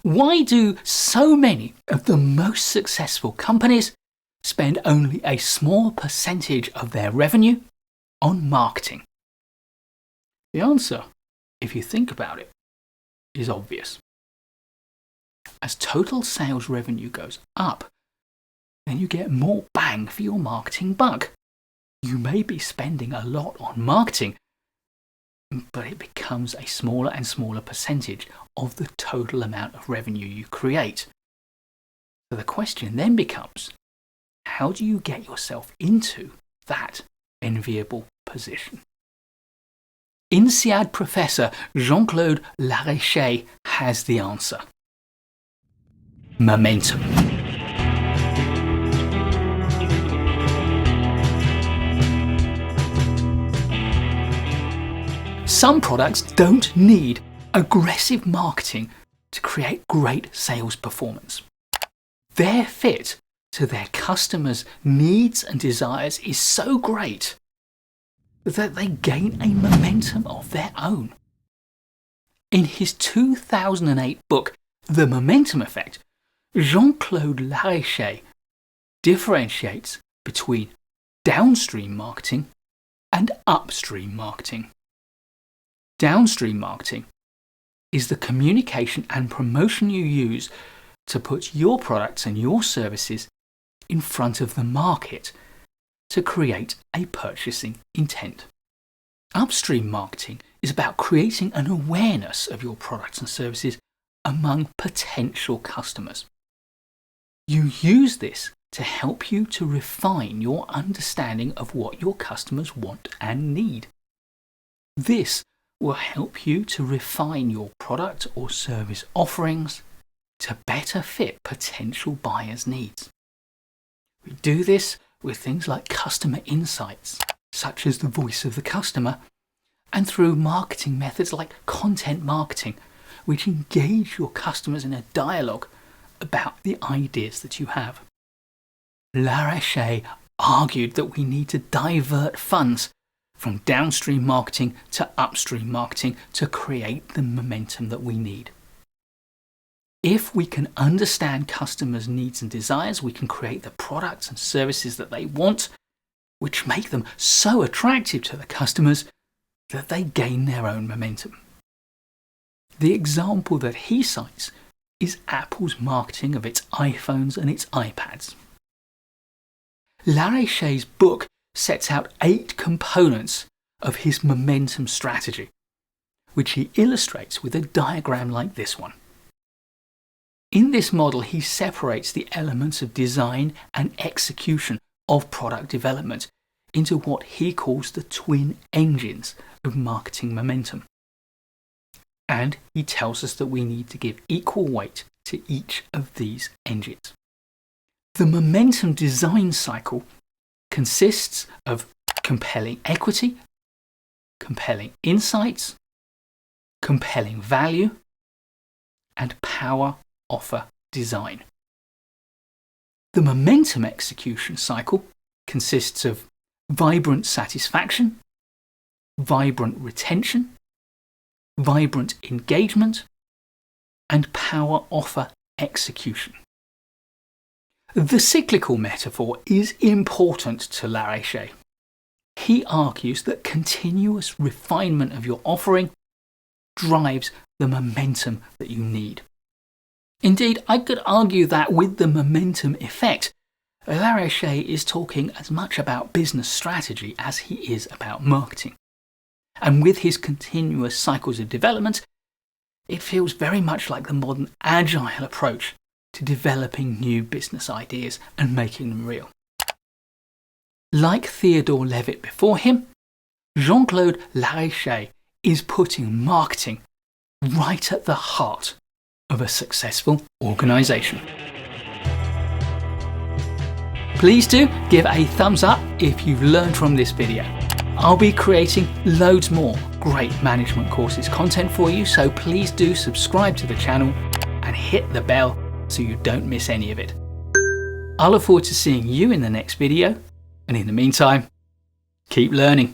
Why do so many of the most successful companies spend only a small percentage of their revenue on marketing? The answer, if you think about it, is obvious. As total sales revenue goes up, then you get more bang for your marketing buck. You may be spending a lot on marketing, but it becomes a smaller and smaller percentage of the total amount of revenue you create. So the question then becomes, how do you get yourself into that enviable position? INSEAD professor Jean-Claude Larréché has the answer. Momentum. Some products don't need aggressive marketing to create great sales performance. Their fit to their customers' needs and desires is so great that they gain a momentum of their own. In his 2008 book, The Momentum Effect, Jean-Claude Larréché differentiates between downstream marketing and upstream marketing. Downstream marketing is the communication and promotion you use to put your products and your services in front of the market to create a purchasing intent. Upstream marketing is about creating an awareness of your products and services among potential customers. You use this to help you to refine your understanding of what your customers want and need. This will help you to refine your product or service offerings to better fit potential buyers' needs. We do this with things like customer insights, such as the voice of the customer, and through marketing methods like content marketing, which engage your customers in a dialogue about the ideas that you have. Larréché argued that we need to divert funds from downstream marketing to upstream marketing to create the momentum that we need. If we can understand customers' needs and desires, we can create the products and services that they want, which make them so attractive to the customers that they gain their own momentum. The example that he cites is Apple's marketing of its iPhones and its iPads. Larréché's book sets out 8 components of his momentum strategy, which he illustrates with a diagram like this one. In this model, he separates the elements of design and execution of product development into what he calls the twin engines of marketing momentum. And he tells us that we need to give equal weight to each of these engines. The momentum design cycle consists of compelling equity, compelling insights, compelling value, and power offer design. The momentum execution cycle consists of vibrant satisfaction, vibrant retention, vibrant engagement, and power offer execution. The cyclical metaphor is important to Larréché. He argues that continuous refinement of your offering drives the momentum that you need. Indeed, I could argue that with the momentum effect, Larréché is talking as much about business strategy as he is about marketing. And with his continuous cycles of development, it feels very much like the modern agile approach to developing new business ideas and making them real. Like Theodore Levitt before him, Jean-Claude Larréché is putting marketing right at the heart of a successful organization. Please do give a thumbs up if you've learned from this video. I'll be creating loads more great management courses content for you, so please do subscribe to the channel and hit the bell so you don't miss any of it. I look forward to seeing you in the next video, and in the meantime, keep learning.